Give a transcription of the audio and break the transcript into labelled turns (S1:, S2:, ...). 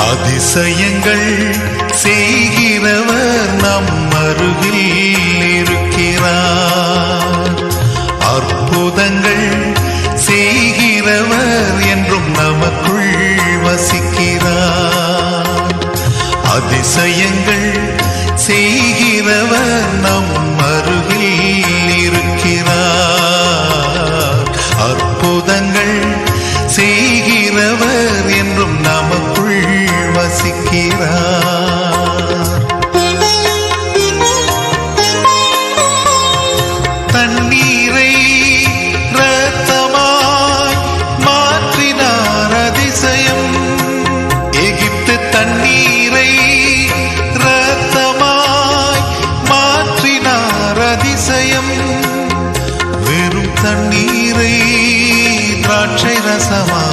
S1: அதிசயங்கள் செய்கிறவர் நம் அருகில் இருக்கிறார். அற்புதங்கள் செய்கிறவர் என்றும் நமக்குள் வசிக்கிறார். அதிசயங்கள் செய்கிறவர் நம் அருகில் இருக்கிறார். அற்புதங்கள் செய்கிறவர் என்றும் நமக்குள் வசிக்கிறார். தண்ணீரை இரத்தமாய் மாற்றினார் அதிசயம். எகிப்து தண்ணீரை இரத்தமாய் மாற்றினார் அதிசயம். வெறும் தண்ணீரை திராட்சை ரசமாய்